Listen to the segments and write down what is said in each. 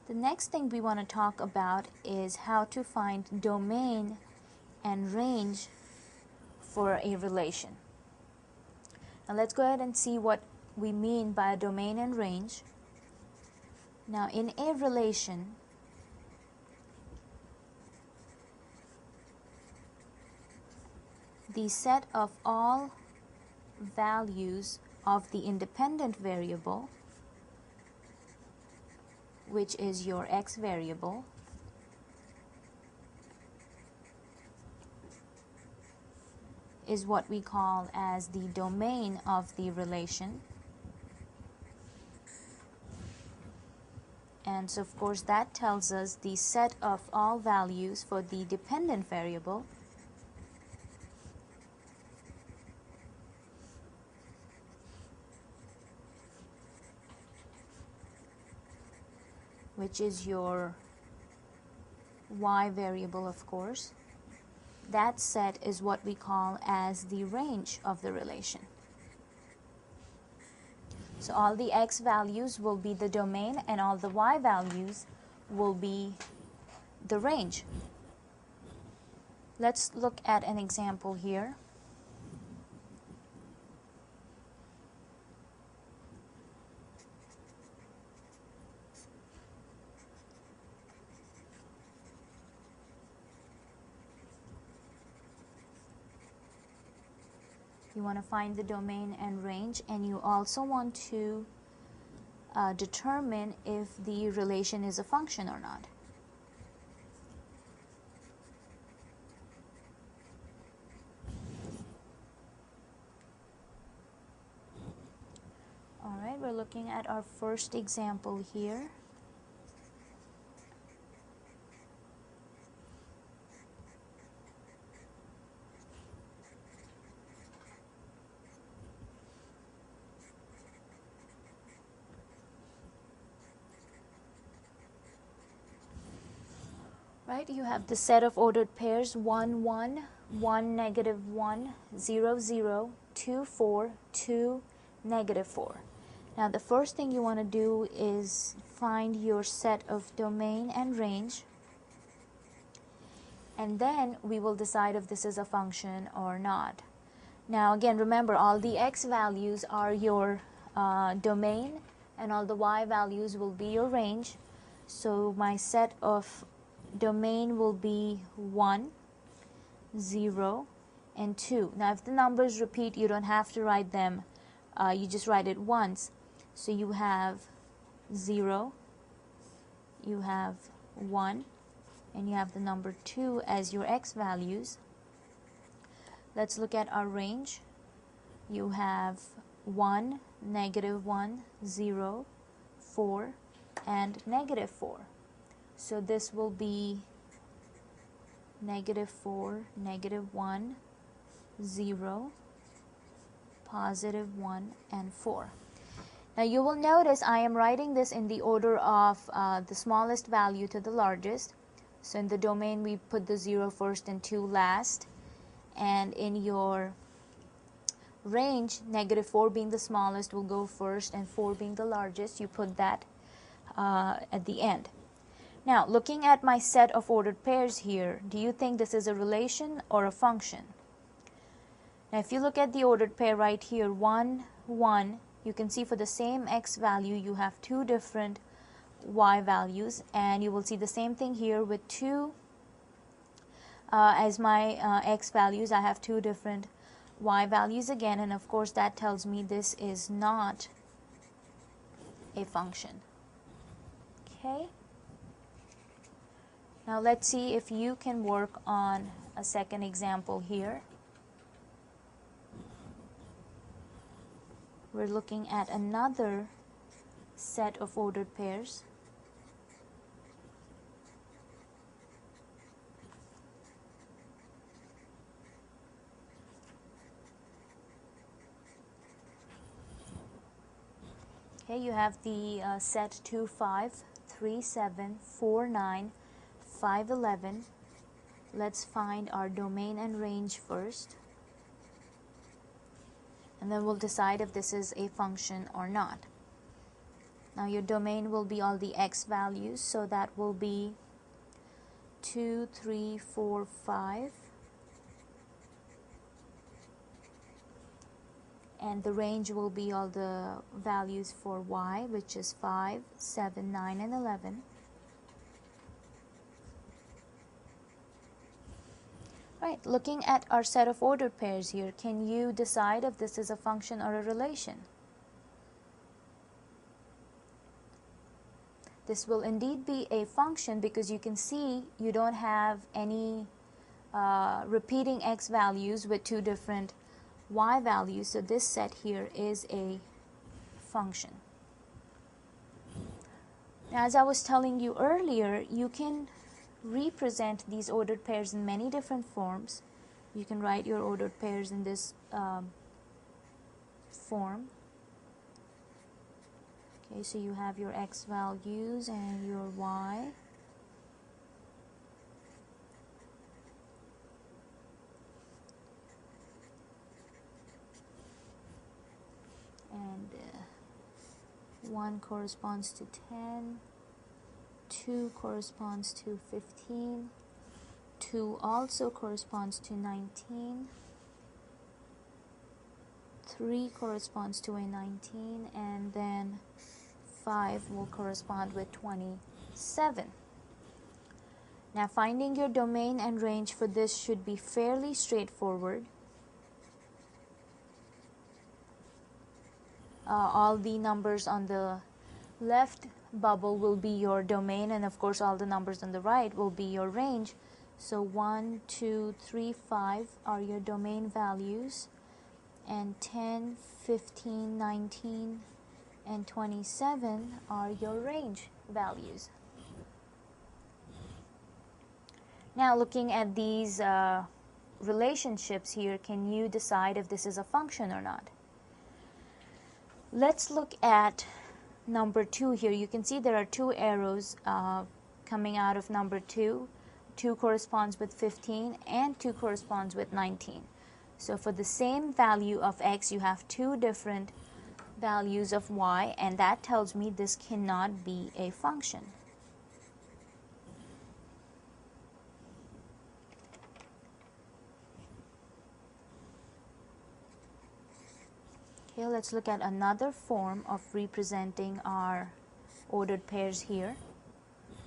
The next thing we want to talk about is how to find domain and range for a relation. Now let's go ahead and see what we mean by a domain and range. Now in a relation, the set of all values of the independent variable, which is your x variable, is what we call as the domain of the relation. And so of course that tells us the set of all values for the dependent variable, which is your y variable, of course. That set is what we call as the range of the relation. So all the x values will be the domain and all the y values will be the range. Let's look at an example here. You want to find the domain and range, and you also want to determine if the relation is a function or not. Alright, we're looking at our first example here. Right, you have the set of ordered pairs 1, 1, 1, negative 1, 0, 0, 2, 4, 2, negative 4. Now the first thing you want to do is find your set of domain and range, and then we will decide if this is a function or not. Now again, remember, all the x values are your domain and all the y values will be your range. So my set of domain will be 1, 0, and 2. Now if the numbers repeat, you don't have to write them, you just write it once. So you have 0, you have 1, and you have the number 2 as your x values. Let's look at our range. You have 1, negative 1, 0, 4, and negative 4. So this will be negative 4, negative 1, 0, positive 1, and 4. Now you will notice I am writing this in the order of the smallest value to the largest. So in the domain we put the 0 first and 2 last. And in your range, negative 4 being the smallest will go first and 4 being the largest, you put that at the end. Now, looking at my set of ordered pairs here, do you think this is a relation or a function? Now, if you look at the ordered pair right here, 1, 1, you can see for the same x value, you have two different y values, and you will see the same thing here with 2 as my x values. I have two different y values again, and of course that tells me this is not a function. Okay? Now let's see if you can work on a second example here. We're looking at another set of ordered pairs. Okay, you have the set 2, 5, 3, 7, 4, 9, 5, 11. Let's find our domain and range first, and then we'll decide if this is a function or not. Now your domain will be all the x values, so that will be 2, 3, 4, 5. And the range will be all the values for y, which is 5, 7, 9, and 11. Right, looking at our set of ordered pairs here, can you decide if this is a function or a relation? This will indeed be a function because you can see you don't have any repeating x values with two different y values, so this set here is a function. Now, as I was telling you earlier, you can represent these ordered pairs in many different forms. You can write your ordered pairs in this form. Okay, so you have your x values and your y. And 1 corresponds to 10, 2 corresponds to 15, 2 also corresponds to 19, 3 corresponds to a 19, and then 5 will correspond with 27. Now finding your domain and range for this should be fairly straightforward. All the numbers on the left bubble will be your domain, and of course all the numbers on the right will be your range. So 1, 2, 3, 5 are your domain values, and 10, 15, 19, and 27 are your range values. Now looking at these relationships here, can you decide if this is a function or not? Let's look at number 2 here. You can see there are two arrows coming out of number 2. 2 corresponds with 15 and 2 corresponds with 19. So for the same value of x, you have two different values of y, and that tells me this cannot be a function. Okay, let's look at another form of representing our ordered pairs here.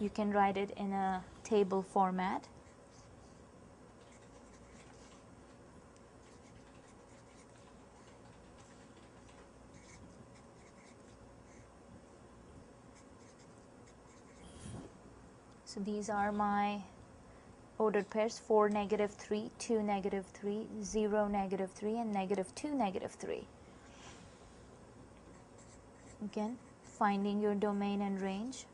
You can write it in a table format. So these are my ordered pairs: 4, -3, 2, -3, 0, -3, and -2, -3. Again, finding your domain and range.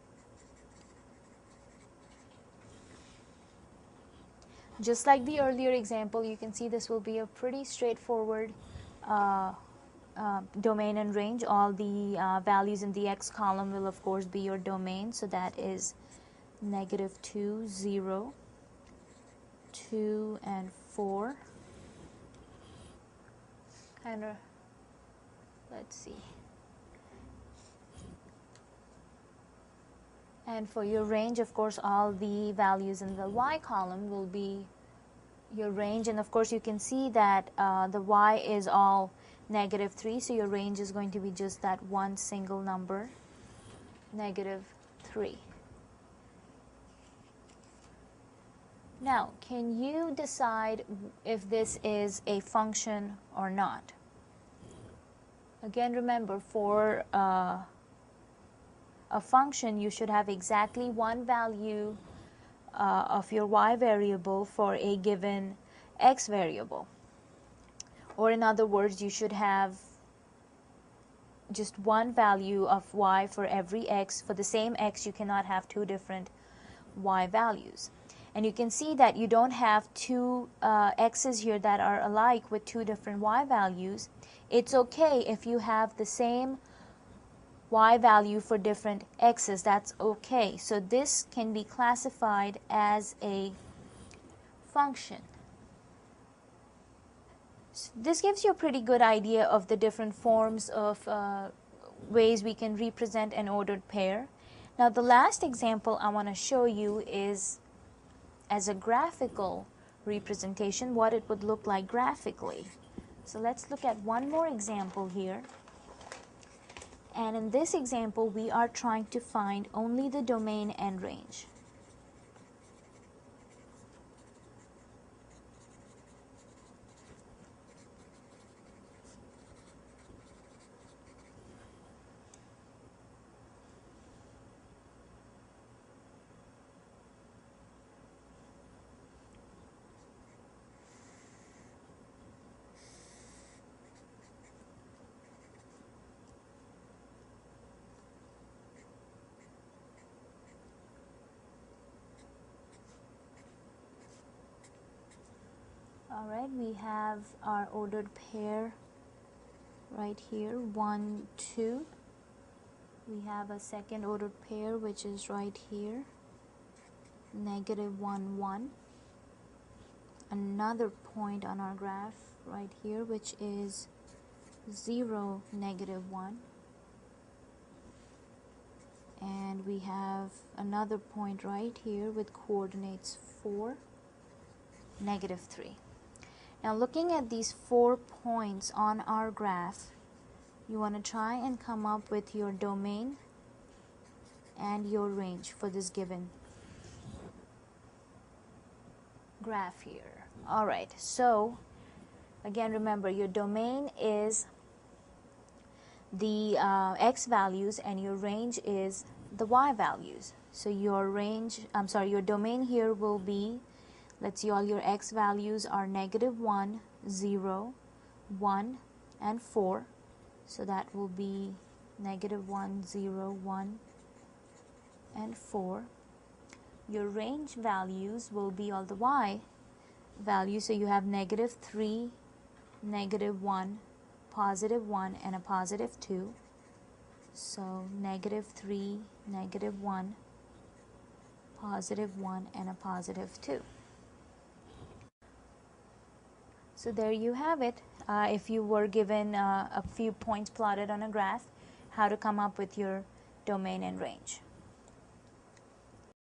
Just like the earlier example, you can see this will be a pretty straightforward domain and range. All the values in the x column will of course be your domain, so that is -2, 0, 2, and 4. Let's see. And for your range, of course, all the values in the y column will be your range. And of course, you can see that the y is all -3, so your range is going to be just that one single number, -3. Now, can you decide if this is a function or not? Again, remember, for a function, you should have exactly one value of your y variable for a given x variable. Or in other words, you should have just one value of y for every x. For the same x, you cannot have two different y values. And you can see that you don't have two x's here that are alike with two different y values. It's okay if you have the same y value for different x's. That's okay. So this can be classified as a function. So this gives you a pretty good idea of the different forms of ways we can represent an ordered pair. Now the last example I want to show you is as a graphical representation, what it would look like graphically. So let's look at one more example here. And in this example, we are trying to find only the domain and range. Alright, we have our ordered pair right here, 1, 2. We have a second ordered pair which is right here, negative 1, 1. Another point on our graph right here which is 0, negative 1. And we have another point right here with coordinates 4, negative 3. Now looking at these 4 points on our graph, you want to try and come up with your domain and your range for this given graph here. Alright, so again remember your domain is the x values and your range is the y values. So your your domain here will be, let's see, all your x values are negative 1, 0, 1, and 4. So that will be negative 1, 0, 1, and 4. Your range values will be all the y values. So you have negative 3, negative 1, positive 1, and a positive 2. So negative 3, negative 1, positive 1, and a positive 2. So there you have it. If you were given a few points plotted on a graph, how to come up with your domain and range.